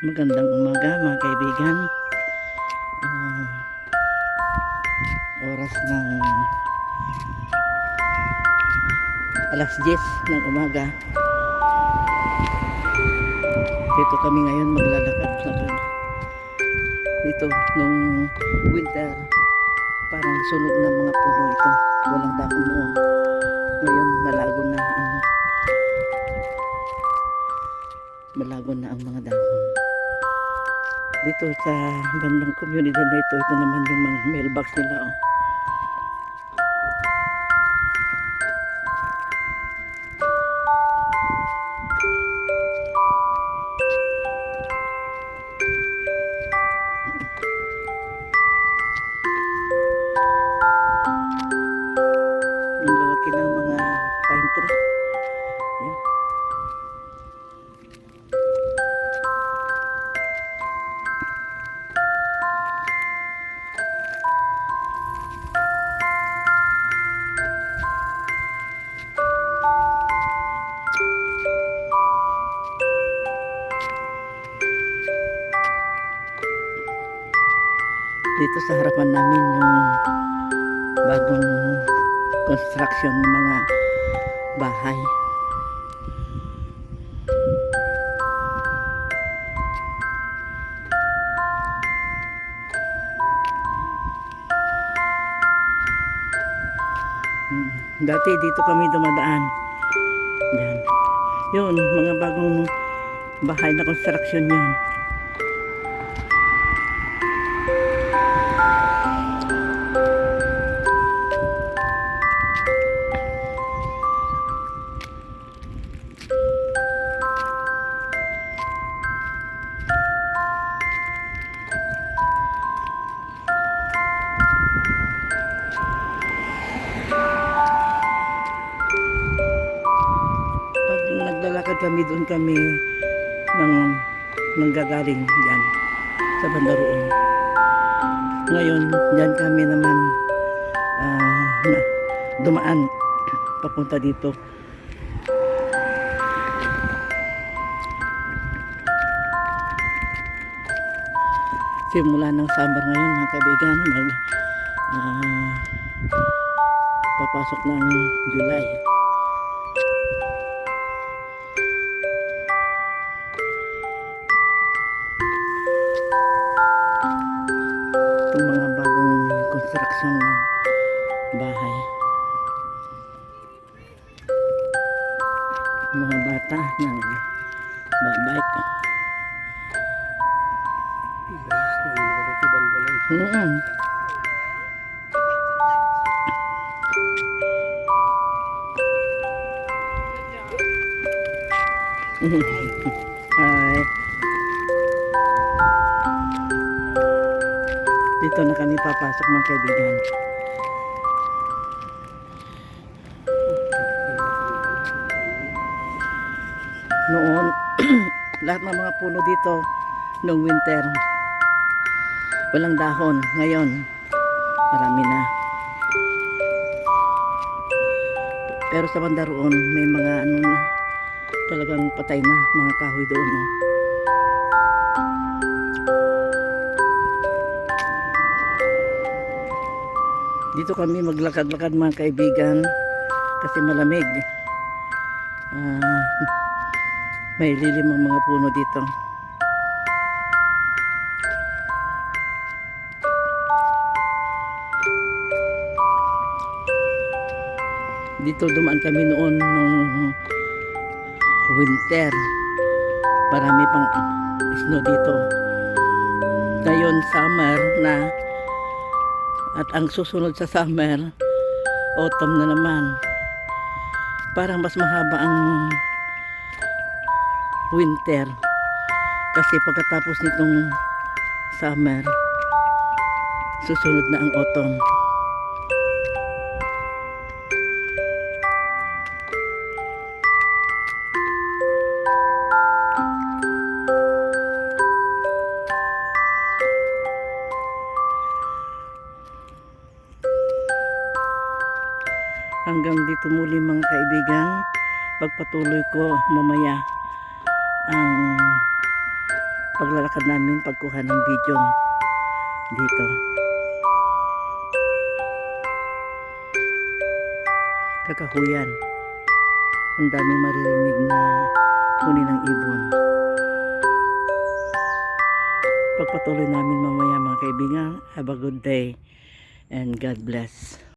Magandang umaga mga kaibigan. Ah, Oras ng alas 10 ng umaga. Dito kami ngayon maglalakad-lakad. Dito nung winter, parang sunog ng mga puno ito. Walang dahon noon. Ngayon malago na ang mga dahon. Dito sa bandang komunidad na ito naman yung mga mailbox nila. Oh. Ang lalaki ng mga pine tree. Yan. Dito sa harapan namin yung bagong construction ng mga bahay. Dati dito kami dumadaan. Yan. Yun, mga bagong bahay na construction yun. Pag naglalakad kami doon kami nanggagaling dyan sa banda roon. Ngayon, dyan kami naman dumaan papunta dito. Simula ng summer ngayon mga kaibigan, papasok ng July. Itong mga bagong construction na bahay. Mga bata ng babike. Hi. Dito na kami papasok mga kaibigan. Noon, lahat ng mga puno dito noong winter, walang dahon. Ngayon, marami na. Pero sa banda roon, may mga talagang patay na mga kahoy doon. No? Dito kami maglakad-lakad mga kaibigan kasi malamig. May lilim ang mga puno dito. Dito dumaan kami noon nung winter. Marami pang snow dito. Ngayon summer na. At ang susunod sa summer, autumn na naman. Parang mas mahaba ang winter. Kasi pagkatapos nitong summer, susunod na ang autumn. Hanggang dito muli mga kaibigan, pagpatuloy ko mamaya ang paglalakad namin pagkuha ng video dito. Kakahuyan. Ang daming maririnig na huni ng ibon. Pagpatuloy namin mamaya mga kaibigan. Have a good day and God bless.